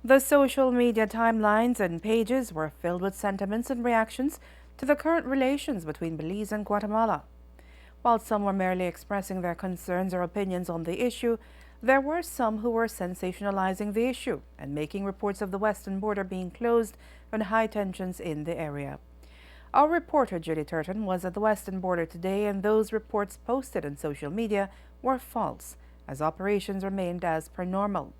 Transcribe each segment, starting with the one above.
The social media timelines and pages were filled with sentiments and reactions to the current relations between Belize and Guatemala. While some were merely expressing their concerns or opinions on the issue, there were some who were sensationalizing the issue and making reports of the western border being closed and high tensions in the area. Our reporter Judy Turton was at the western border today, and those reports posted on social media were false, as operations remained as per normal.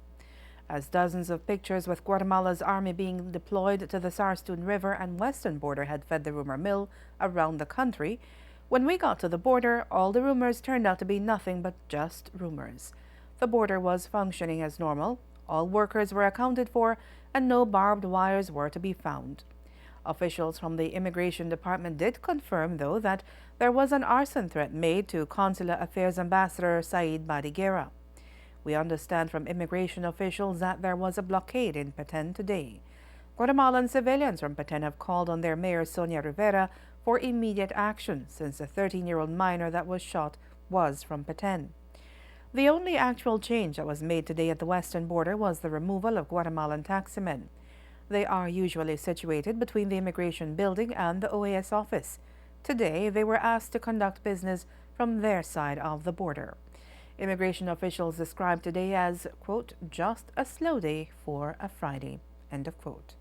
As dozens of pictures with Guatemala's army being deployed to the Sarstún River and western border had fed the rumor mill around the country, when we got to the border, all the rumors turned out to be nothing but just rumors. The border was functioning as normal, all workers were accounted for, and no barbed wires were to be found. Officials from the Immigration Department did confirm, though, that there was an arson threat made to Consular Affairs Ambassador Said Badiguera. We understand from immigration officials that there was a blockade in Petén today. Guatemalan civilians from Petén have called on their mayor Sonia Rivera for immediate action since the 13-year-old minor that was shot was from Petén. The only actual change that was made today at the western border was the removal of Guatemalan taximen. They are usually situated between the immigration building and the OAS office. Today, they were asked to conduct business from their side of the border. Immigration officials described today as, quote, just a slow day for a Friday, end of quote.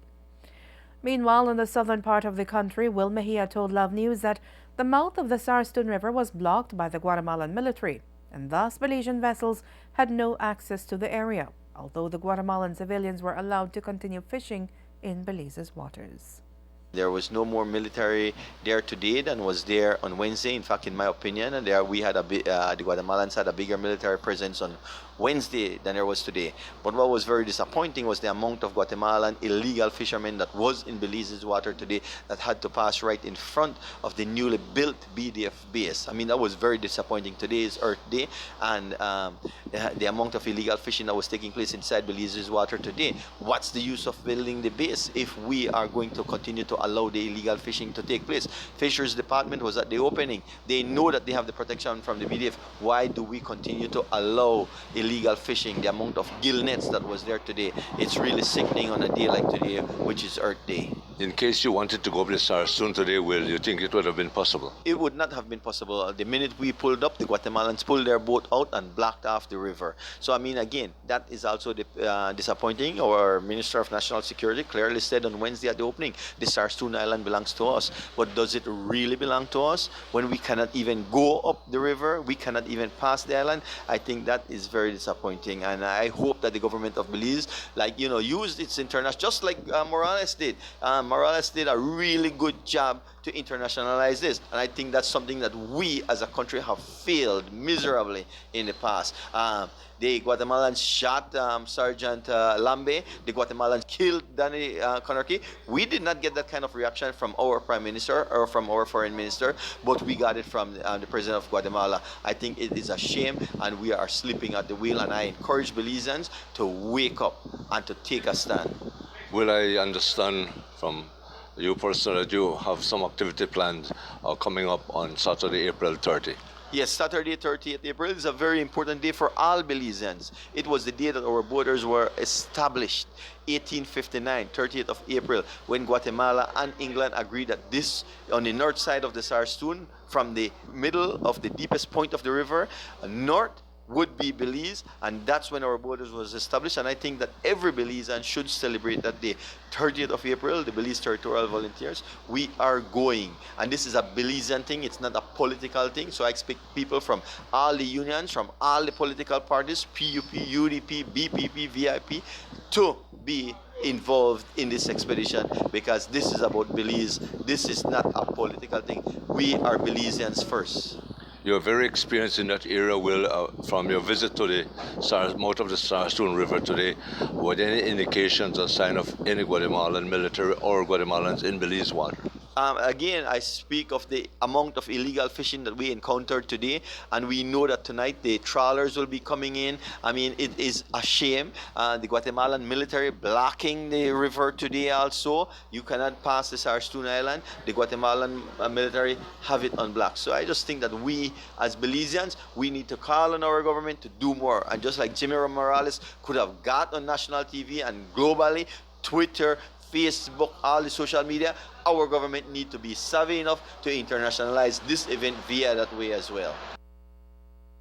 Meanwhile, in the southern part of the country, Will Mejia told Love News that the mouth of the Sarstún River was blocked by the Guatemalan military, and thus Belizean vessels had no access to the area, although the Guatemalan civilians were allowed to continue fishing in Belize's waters. There was no more military there today than was there on Wednesday. In fact, in my opinion, and there we had the Guatemalans had a bigger military presence on Wednesday than there was today. But what was very disappointing was the amount of Guatemalan illegal fishermen that was in Belize's water today that had to pass right in front of the newly built BDF base. I mean, that was very disappointing. Today is Earth Day, and the amount of illegal fishing that was taking place inside Belize's water today. What's the use of building the base if we are going to continue to allow the illegal fishing to take place? Fisheries Department was at the opening. They know that they have the protection from the BDF. Why do we continue to allow illegal fishing? The amount of gill nets that was there today, it's really sickening on a day like today, which is Earth Day. In case you wanted to go up the Sarstún today, Will, you think it would have been possible? It would not have been possible. The minute we pulled up, the Guatemalans pulled their boat out and blocked off the river. So, I mean, again, that is also disappointing. Our Minister of National Security clearly said on Wednesday at the opening, the Sarstún Island belongs to us. But does it really belong to us when we cannot even go up the river? We cannot even pass the island? I think that is very disappointing. And I hope that the government of Belize, used its international, just like Morales did. Morales did a really good job to internationalize this, and I think that's something that we as a country have failed miserably in the past. The Guatemalans shot Sergeant Lambe. The Guatemalans killed Danny Conakry. We did not get that kind of reaction from our Prime Minister or from our Foreign Minister, but we got it from the President of Guatemala. I think it is a shame, and we are sleeping at the wheel, and I encourage Belizeans to wake up and to take a stand. Will, I understand from you personally that you have some activity planned coming up on Saturday, April 30? Yes, Saturday, 30th April is a very important day for all Belizeans. It was the day that our borders were established, 1859, 30th of April, when Guatemala and England agreed that this, on the north side of the Sarstún, from the middle of the deepest point of the river, north, would be Belize, and that's when our borders was established. And I think that every Belizean should celebrate that day, 30th of April, the Belize Territorial Volunteers. We are going, and this is a Belizean thing, it's not a political thing, so I expect people from all the unions, from all the political parties, PUP, UDP, BPP, VIP, to be involved in this expedition, because this is about Belize. This is not a political thing. We are Belizeans first. You're very experienced in that area, Will. From your visit to the mouth of the Sarstún River today, were there any indications or sign of any Guatemalan military or Guatemalans in Belize water? again, I speak of the amount of illegal fishing that we encountered today, and we know that tonight the trawlers will be coming in. I mean, it is a shame. The Guatemalan military blocking the river today also. You cannot pass the Sarstun Island. The Guatemalan military have it unblocked. So I just think that we, as Belizeans, we need to call on our government to do more. And just like Jimmy Morales could have got on national TV and globally, Twitter, Facebook, all the social media, our government need to be savvy enough to internationalize this event via that way as well.